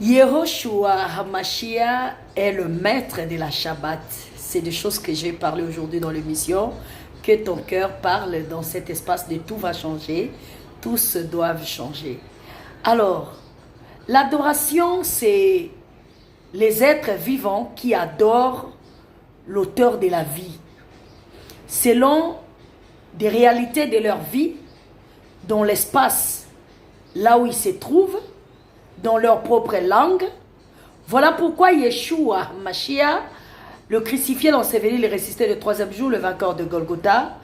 Yehoshua HaMashiach est le maître de la Shabbat. C'est des choses que j'ai parlé aujourd'hui dans l'émission. Que ton cœur parle dans cet espace de tout va changer. Tous doivent changer. Alors, l'adoration, c'est les êtres vivants qui adorent l'auteur de la vie. Selon des réalités de leur vie, dans l'espace, là où ils se trouvent, dans leur propre langue. Voilà pourquoi Yeshua Mashiach, le crucifié, l'enseveli, le ressuscité le troisième jour, le vainqueur de Golgotha,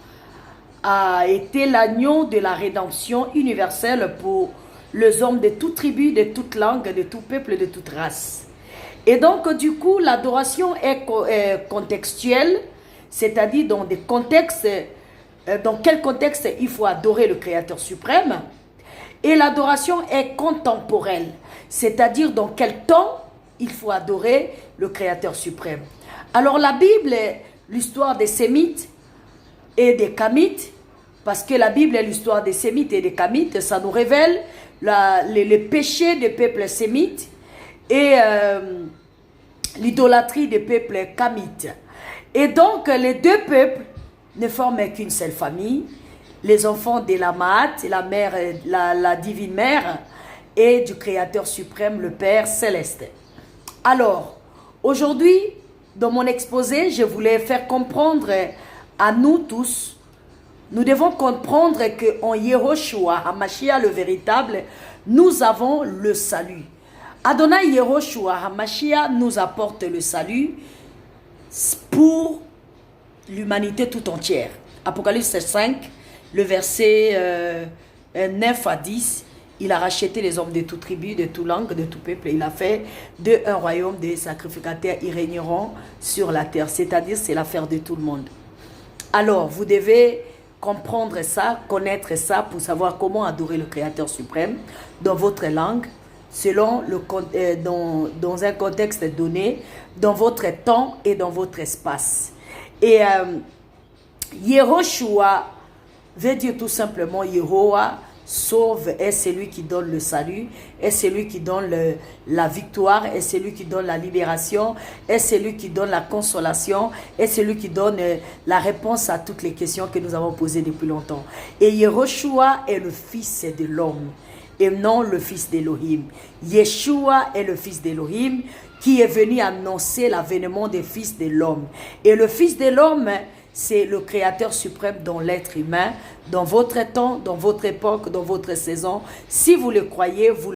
a été l'agneau de la rédemption universelle pour les hommes de toute tribu, de toute langue, de tout peuple, de toute race. Et donc, du coup, l'adoration est contextuelle, c'est-à-dire dans des contextes, dans quel contexte il faut adorer le Créateur suprême. Et l'adoration est contemporaine, c'est-à-dire dans quel temps il faut adorer le Créateur suprême. Alors la Bible est l'histoire des Sémites et des Kamites, parce que la Bible est l'histoire des Sémites et des Kamites, ça nous révèle les péchés des peuples sémites et l'idolâtrie des peuples Kamites. Et donc les deux peuples ne forment qu'une seule famille. Les enfants de la Maat, la mère, la divine mère, et du Créateur suprême, le Père céleste. Alors, aujourd'hui, dans mon exposé, je voulais faire comprendre à nous tous, nous devons comprendre qu'en Yehoshua HaMashiach, le véritable, nous avons le salut. Adonai Yehoshua HaMashiach nous apporte le salut pour l'humanité tout entière. Apocalypse 5, le verset 9 à 10, il a racheté les hommes de toute tribu, de toute langue, de tout peuple. Il a fait de un royaume des sacrificateurs, ils régneront sur la terre. C'est-à-dire, c'est l'affaire de tout le monde. Alors, vous devez comprendre ça, connaître ça pour savoir comment adorer le Créateur suprême dans votre langue, selon dans un contexte donné, dans votre temps et dans votre espace. Et Yehoshua veut dire tout simplement Yehoah, sauve, est celui qui donne le salut, est celui qui donne la victoire, est celui qui donne la libération, est celui qui donne la consolation, est celui qui donne la réponse à toutes les questions que nous avons posées depuis longtemps. Et Yehoshua est le fils de l'homme et non le fils d'Élohim. Yeshua est le fils d'Élohim qui est venu annoncer l'avènement des fils de l'homme. Et le fils de l'homme, c'est le Créateur suprême dans l'être humain, dans votre temps, dans votre époque, dans votre saison. Si vous le croyez, vous